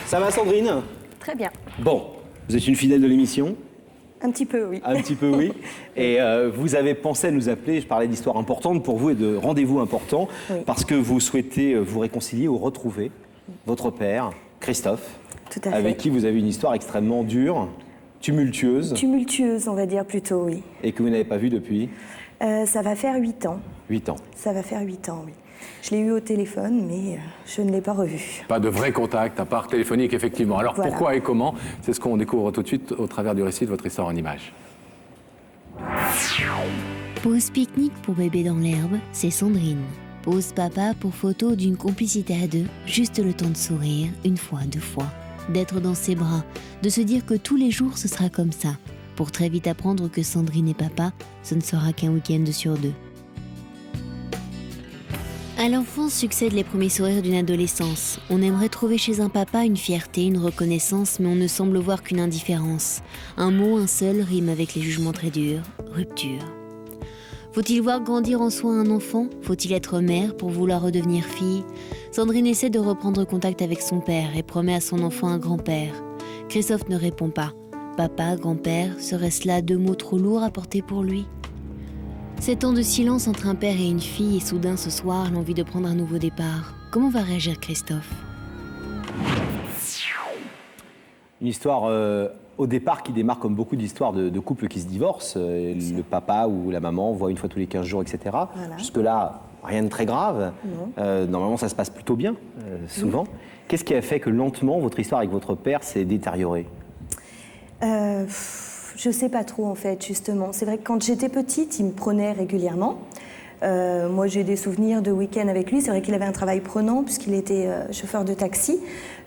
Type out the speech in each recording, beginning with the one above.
Ça va Sandrine? Très bien. Bon, vous êtes une fidèle de l'émission? Un petit peu, oui. Un petit peu, oui. Et vous avez pensé à nous appeler, je parlais d'histoire importante pour vous et de rendez-vous important, Oui. parce que vous souhaitez vous réconcilier ou retrouver votre père, Christophe, Tout à fait. avec qui vous avez une histoire extrêmement dure, tumultueuse, Tumultueuse, on va dire plutôt, oui. et que vous n'avez pas vu depuis Ça va faire 8 ans. 8 ans. Ça va faire 8 ans, oui. Je l'ai eu au téléphone, mais je ne l'ai pas revu. Pas de vrai contact, à part téléphonique, effectivement. Alors Voilà. pourquoi et comment? C'est ce qu'on découvre tout de suite au travers du récit de votre histoire en images. Pause pique-nique pour bébé dans l'herbe, c'est Sandrine. Pause papa pour photo d'une complicité à deux, juste le temps de sourire, une fois, deux fois, d'être dans ses bras, de se dire que tous les jours ce sera comme ça, pour très vite apprendre que Sandrine et papa, ce ne sera qu'un week-end sur deux. À l'enfance succèdent les premiers sourires d'une adolescence. On aimerait trouver chez un papa une fierté, une reconnaissance, mais on ne semble voir qu'une indifférence. Un mot, un seul, rime avec les jugements très durs. Rupture. Faut-il voir grandir en soi un enfant? Faut-il être mère pour vouloir redevenir fille? Sandrine essaie de reprendre contact avec son père et promet à son enfant un grand-père. Christophe ne répond pas. Papa, grand-père, serait-ce là deux mots trop lourds à porter pour lui? 7 ans de silence entre un père et une fille et soudain ce soir, l'envie de prendre un nouveau départ. Comment va réagir Christophe? Une histoire au départ qui démarre comme beaucoup d'histoires de couples qui se divorcent. Le papa ou la maman voit une fois tous les 15 jours, etc. Voilà. Jusque-là, rien de très grave. Normalement, ça se passe plutôt bien, souvent. Qu'est-ce qui a fait que lentement, votre histoire avec votre père s'est détériorée? Je sais pas trop, en fait, justement. C'est vrai que quand j'étais petite, il me prenait régulièrement. Moi, j'ai des souvenirs de week-end avec lui. C'est vrai qu'il avait un travail prenant puisqu'il était chauffeur de taxi.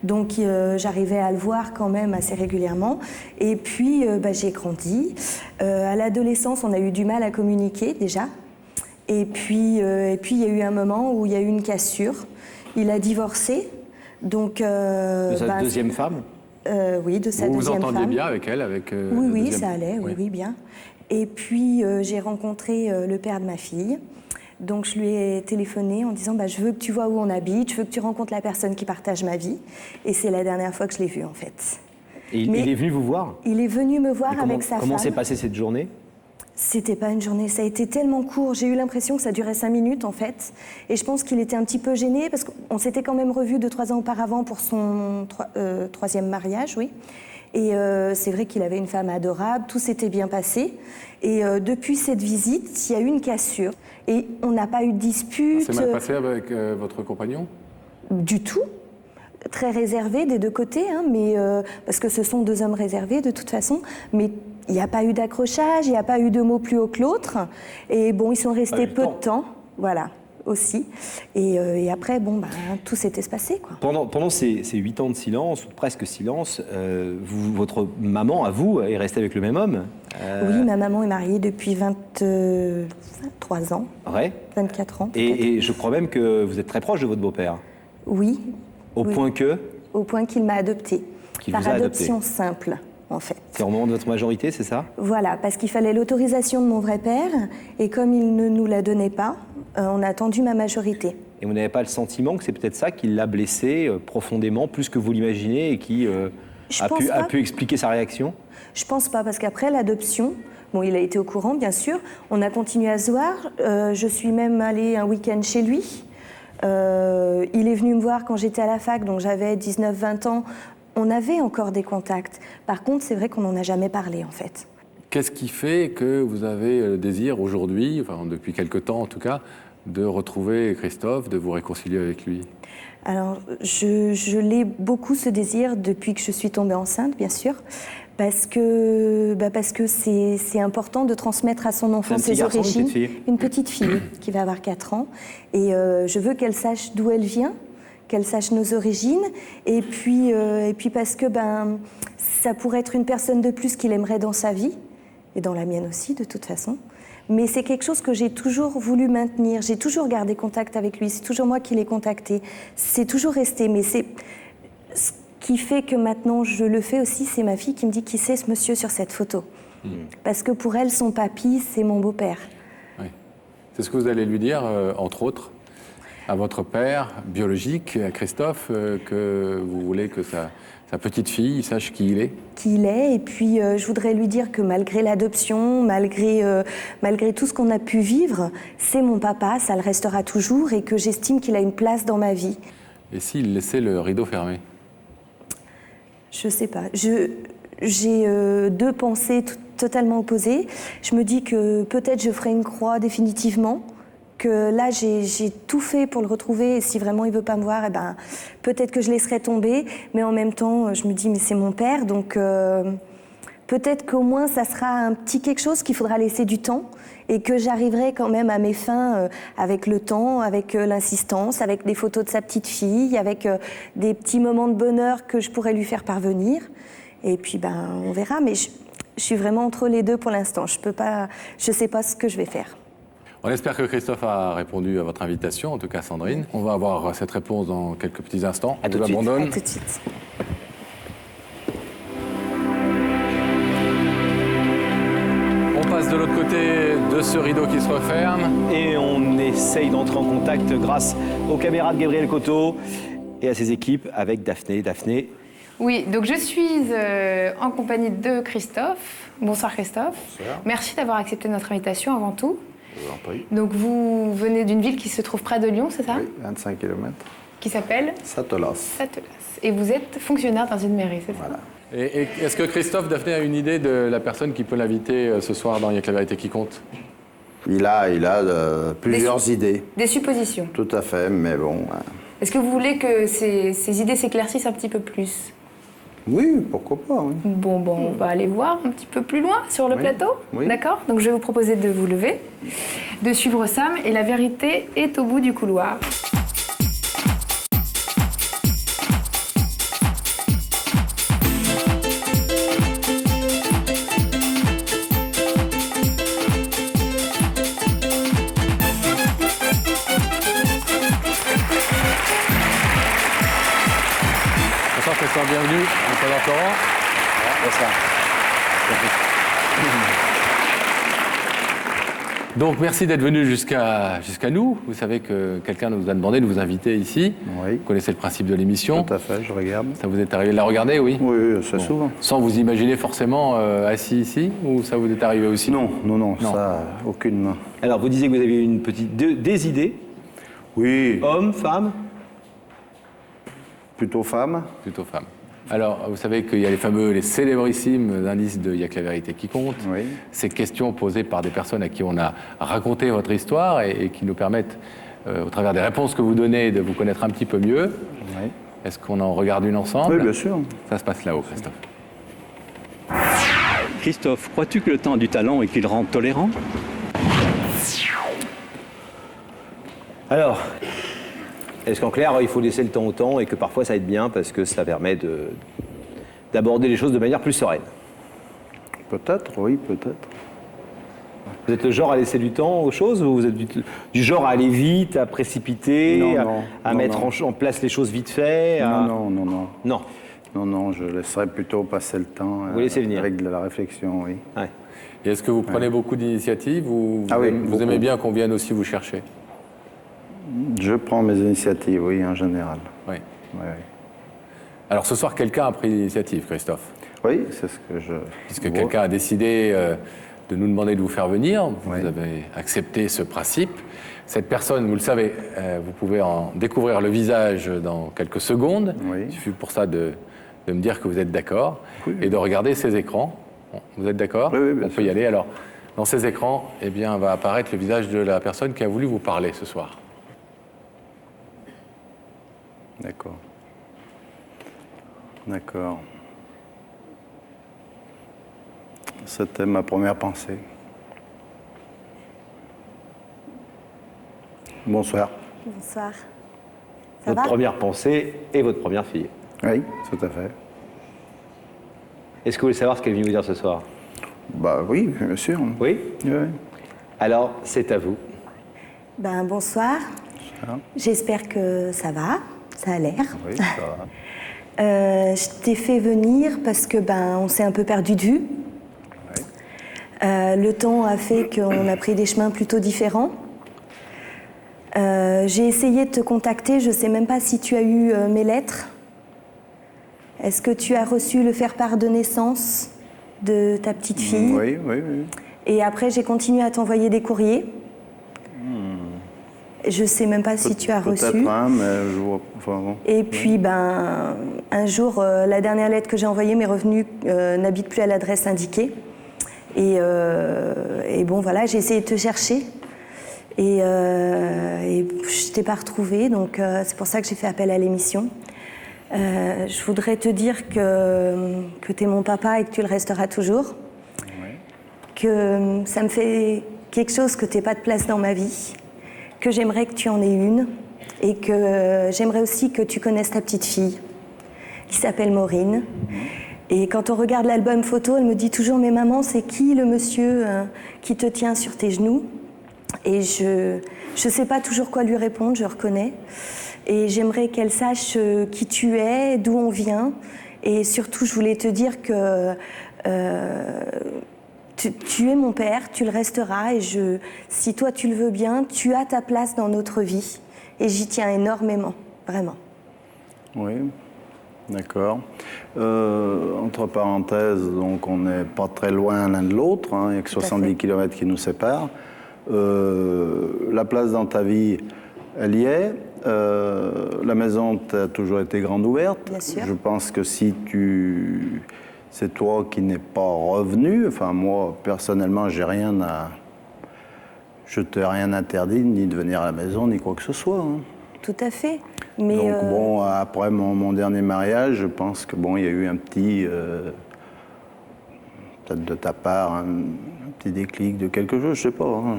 Donc, j'arrivais à le voir quand même assez régulièrement. Et puis, j'ai grandi. À l'adolescence, on a eu du mal à communiquer déjà. Et puis, il y a eu un moment où il y a eu une cassure. Il a divorcé. Donc, De sa deuxième femme? Oui, de sa Vous vous deuxième entendiez femme. bien avec elle, avec la Oui, deuxième- ça allait, oui, bien. Et puis, j'ai rencontré le père de ma fille. Donc, je lui ai téléphoné en disant je veux que tu vois où on habite, je veux que tu rencontres la personne qui partage ma vie. Et c'est la dernière fois que je l'ai vu, en fait. Et Mais- il est venu vous voir? Il est venu me voir Et comment, avec sa comment s'est femme. passée cette journée? C'était pas une journée, ça a été tellement court. J'ai eu l'impression que ça durait 5 minutes, en fait. Et je pense qu'il était un petit peu gêné parce qu'on s'était quand même revus 2-3 ans auparavant pour son troisième mariage, oui. Et c'est vrai qu'il avait une femme adorable, tout s'était bien passé. Et depuis cette visite, il y a eu une cassure. Et on n'a pas eu de dispute. C'est mal passé avec votre compagnon? Du tout. Très réservé des deux côtés, hein, mais, parce que ce sont deux hommes réservés de toute façon. Mais il n'y a pas eu d'accrochage, il n'y a pas eu de mots plus haut que l'autre. Et bon, ils sont restés peu de temps, voilà, aussi. Et après, tout s'était passé, quoi. Pendant ces 8 ans de silence, ou presque silence, votre maman, à vous, est restée avec le même homme? Oui, ma maman est mariée depuis 23 ans, Ouais. 24 ans peut-être. Et je crois même que vous êtes très proche de votre beau-père. Oui. Au Oui. point que, Au point qu'il m'a adoptée. Qu'il Par vous a adopté. adoption simple, en fait. c'est au moment de votre majorité, c'est ça? Voilà, parce qu'il fallait l'autorisation de mon vrai père, et comme il ne nous la donnait pas, on a attendu ma majorité. Et vous n'avez pas le sentiment que c'est peut-être ça qui l'a blessé profondément, plus que vous l'imaginez, et qui Je a pense pas. pu expliquer sa réaction? Je pense pas, parce qu'après l'adoption, bon, il a été au courant, bien sûr, on a continué à se voir, je suis même allée un week-end chez lui. Il est venu me voir quand j'étais à la fac, donc j'avais 19-20 ans. On avait encore des contacts. Par contre, c'est vrai qu'on n'en a jamais parlé, en fait. Qu'est-ce qui fait que vous avez le désir aujourd'hui, enfin depuis quelque temps en tout cas, de retrouver Christophe, de vous réconcilier avec lui? Alors, je l'ai beaucoup, ce désir, depuis que je suis tombée enceinte, bien sûr, parce que c'est important de transmettre à son enfant C'est un petit ses garçon, origines. une petite fille? Une petite fille qui va avoir 4 ans. Et je veux qu'elle sache d'où elle vient, qu'elle sache nos origines. Et puis parce que ça pourrait être une personne de plus qu'il aimerait dans sa vie, et dans la mienne aussi, de toute façon. Mais c'est quelque chose que j'ai toujours voulu maintenir. J'ai toujours gardé contact avec lui. C'est toujours moi qui l'ai contacté. C'est toujours resté. Mais c'est ce qui fait que maintenant je le fais aussi, c'est ma fille qui me dit qui c'est ce monsieur sur cette photo. Parce que pour elle, son papy, c'est mon beau-père. Oui. C'est ce que vous allez lui dire, entre autres, à votre père biologique, à Christophe, que vous voulez que sa petite fille sache qui il est? Qui il est, et puis je voudrais lui dire que malgré l'adoption, malgré tout ce qu'on a pu vivre, c'est mon papa, ça le restera toujours, et que j'estime qu'il a une place dans ma vie. Et s'il laissait le rideau fermé? Je sais pas. J'ai deux pensées totalement opposées. Je me dis que peut-être je ferai une croix définitivement, que là j'ai tout fait pour le retrouver, et si vraiment il veut pas me voir, eh ben, peut-être que je laisserai tomber, mais en même temps je me dis mais c'est mon père, donc peut-être qu'au moins ça sera un petit quelque chose qu'il faudra laisser du temps, et que j'arriverai quand même à mes fins avec le temps, avec l'insistance, avec des photos de sa petite fille, avec des petits moments de bonheur que je pourrais lui faire parvenir, et puis ben on verra, mais je suis vraiment entre les deux pour l'instant, je sais pas ce que je vais faire. On espère que Christophe a répondu à votre invitation, en tout cas Sandrine. On va avoir cette réponse dans quelques petits instants. À tout de suite. À tout de suite. On passe de l'autre côté de ce rideau qui se referme. Et on essaye d'entrer en contact grâce aux caméras de Gabriel Coteau et à ses équipes avec Daphné. Daphné. Oui, donc je suis en compagnie de Christophe. Bonsoir Christophe. Bonsoir. Merci d'avoir accepté notre invitation avant tout. Je vous en prie. Donc vous venez d'une ville qui se trouve près de Lyon, c'est ça? Oui, 25 km. Qui s'appelle Satolas. Satolas. Et vous êtes fonctionnaire dans une mairie, c'est ça? Voilà. Et est-ce que Christophe, Daphné, a une idée de la personne qui peut l'inviter ce soir dans Il y a que la vérité qui compte? Il a plusieurs idées. Des suppositions. Tout à fait, mais bon. Est-ce que vous voulez que ces idées s'éclaircissent un petit peu plus? Oui, pourquoi pas, oui. Bon, on va aller voir un petit peu plus loin sur le Oui, plateau. oui. D'accord? Donc je vais vous proposer de vous lever, de suivre Sam, et la vérité est au bout du couloir. Bonsoir Christophe, bienvenue. Bonsoir Florent. Bonsoir. Donc merci d'être venu jusqu'à nous. Vous savez que quelqu'un nous a demandé de vous inviter ici. Oui. Vous connaissez le principe de l'émission. Tout à fait, je regarde. Ça vous est arrivé de la regarder, oui? Oui, c'est souvent. Sans vous imaginer forcément assis ici, ou ça vous est arrivé aussi? Non, ça, aucunement. Alors vous disiez que vous aviez des idées. Oui, Hommes, femmes. plutôt femme. Plutôt femme. Alors, vous savez qu'il y a les célébrissimes indices de Il y a que la vérité qui compte. Oui. Ces questions posées par des personnes à qui on a raconté votre histoire et qui nous permettent, au travers des réponses que vous donnez, de vous connaître un petit peu mieux. Oui. Est-ce qu'on en regarde une ensemble? Oui, bien sûr. Ça se passe là-haut, Christophe. Christophe, crois-tu que le temps a du talent et qu'il rend tolérant? Alors, est-ce qu'en clair, il faut laisser le temps au temps et que parfois ça aide bien parce que ça permet d'aborder les choses de manière plus sereine? Peut-être, oui, peut-être. Vous êtes le genre à laisser du temps aux choses ou vous êtes du genre à aller vite, à précipiter, à mettre en place les choses vite fait? Non. Non. Non, je laisserais plutôt passer le temps. Vous laissez venir. Avec de la réflexion, oui. Ouais. Et est-ce que vous prenez beaucoup d'initiatives ou Ah oui, vous aimez bien qu'on vienne aussi vous chercher? Je prends mes initiatives, oui, en général. Oui. Oui. Alors ce soir, quelqu'un a pris l'initiative, Christophe. Oui, c'est ce que je... Puisque vois. quelqu'un a décidé de nous demander de vous faire venir, vous Oui. avez accepté ce principe. Cette personne, vous le savez, vous pouvez en découvrir le visage dans quelques secondes. Oui. Il suffit pour ça de me dire que vous êtes d'accord Oui. et de regarder ces écrans. Bon, vous êtes d'accord? Oui, bien On peut sûr. y aller. Alors, dans ces écrans, eh bien, va apparaître le visage de la personne qui a voulu vous parler ce soir. D'accord. D'accord. C'était ma première pensée. Bonsoir. Bonsoir. Ça Votre va? première pensée et votre première fille. Oui, tout à fait. Est-ce que vous voulez savoir ce qu'elle vient vous dire ce soir? Bah oui, bien sûr. Oui? Oui. Alors, c'est à vous. Ben, bonsoir. va. J'espère que ça va. Ça a l'air. Oui, ça va. Je t'ai fait venir parce que on s'est un peu perdu de vue. Le temps a fait qu'on a pris des chemins plutôt différents. J'ai essayé de te contacter, je ne sais même pas si tu as eu mes lettres. Est-ce que tu as reçu le faire-part de naissance de ta petite fille? Oui. Et après, j'ai continué à t'envoyer des courriers. Je ne sais même pas si tu as reçu. Peut-être un, mais je vois. Enfin, bon. Et puis, un jour, la dernière lettre que j'ai envoyée m'est revenue, n'habite plus à l'adresse indiquée. Et bon, voilà, j'ai essayé de te chercher. Et je ne t'ai pas retrouvée, donc c'est pour ça que j'ai fait appel à l'émission. Je voudrais te dire que tu es mon papa et que tu le resteras toujours. Ouais. Que ça me fait quelque chose que tu n'aies pas de place dans ma vie. Que j'aimerais que tu en aies une. Et que j'aimerais aussi que tu connaisses ta petite fille, qui s'appelle Maureen. Et quand on regarde l'album photo, elle me dit toujours « Mais maman, c'est qui le monsieur qui te tient sur tes genoux ?» Et je ne sais pas toujours quoi lui répondre, je reconnais. Et j'aimerais qu'elle sache qui tu es, d'où on vient. Et surtout, je voulais te dire que tu es mon père, tu le resteras. Et si toi tu le veux bien, tu as ta place dans notre vie. Et j'y tiens énormément, vraiment. Oui, d'accord. Entre parenthèses, donc on n'est pas très loin l'un de l'autre, hein, il n'y a que 70 km qui nous séparent. La place dans ta vie, elle y est. La maison t'a toujours été grande ouverte. Bien sûr. Je pense que si c'est toi qui n'es pas revenu, enfin moi personnellement je t'ai rien interdit ni de venir à la maison ni quoi que ce soit. Hein. Tout à fait. Mais donc bon, après mon dernier mariage, je pense que bon, il y a eu un petit, peut-être de ta part, un petit déclic de quelque chose, je sais pas. Hein,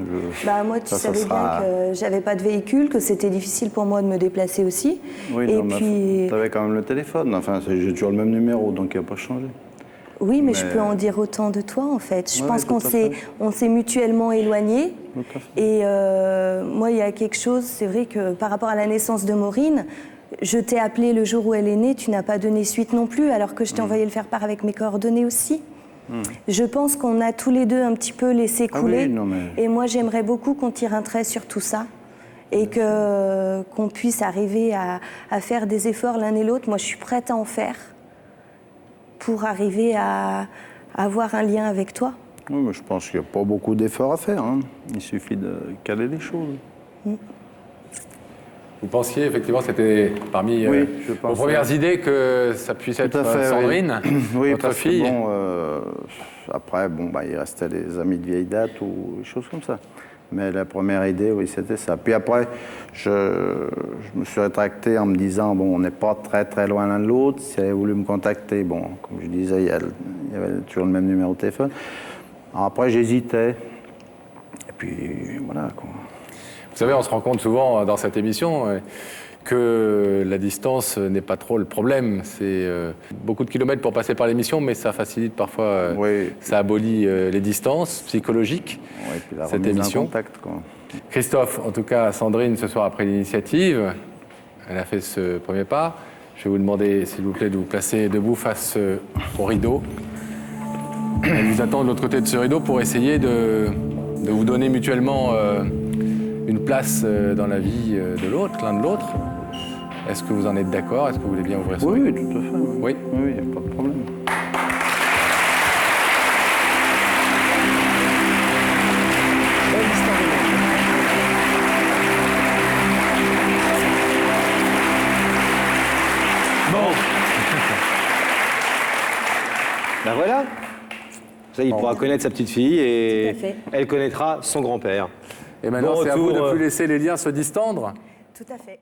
moi, tu savais bien que j'avais pas de véhicule, que c'était difficile pour moi de me déplacer aussi. Oui, et puis tu avais quand même le téléphone. Enfin, j'ai toujours le même numéro, donc il n'a pas changé. Oui, mais je peux en dire autant de toi, en fait. Je pense qu'on s'est mutuellement éloignés. Et moi, il y a quelque chose, c'est vrai que par rapport à la naissance de Maureen, je t'ai appelé le jour où elle est née, tu n'as pas donné suite non plus, alors que je t'ai envoyé le faire-part avec mes coordonnées aussi. Je pense qu'on a tous les deux un petit peu laissé couler. Et moi, j'aimerais beaucoup qu'on tire un trait sur tout ça. Et qu'on puisse arriver à faire des efforts l'un et l'autre. Moi, je suis prête à en faire pour arriver à avoir un lien avec toi. Oui, mais je pense qu'il n'y a pas beaucoup d'efforts à faire. Hein. Il suffit de caler les choses. Vous pensiez, effectivement, c'était parmi vos premières idées que ça puisse être Sandrine, oui, votre fille. Bon, après, il restait les amis de vieille date ou des choses comme ça. Mais la première idée, oui, c'était ça. Puis après, je me suis rétracté en me disant, bon, on n'est pas très, très loin l'un de l'autre. Si elle avait voulu me contacter, bon, comme je disais, il y avait toujours le même numéro de téléphone. Alors après, j'hésitais. Et puis, voilà, quoi. Vous savez, on se rend compte souvent dans cette émission que la distance n'est pas trop le problème. C'est beaucoup de kilomètres pour passer par l'émission, mais ça facilite parfois, ça abolit les distances psychologiques, puis la cette émission. En contact, quoi. Christophe, en tout cas, Sandrine, ce soir, après l'initiative, elle a fait ce premier pas. Je vais vous demander, s'il vous plaît, de vous placer debout face au rideau. Elle vous attend de l'autre côté de ce rideau pour essayer de vous donner mutuellement une place dans la vie de l'autre, l'un de l'autre. Est-ce que vous en êtes d'accord? Est-ce que vous voulez bien ouvrir ce rideau? Oui, tout à fait. Oui, il n'y a pas de problème. Bon. Ben voilà. Ça, il pourra connaître sa petite fille et elle connaîtra son grand-père. Et maintenant, c'est à vous de ne plus laisser les liens se distendre. Tout à fait.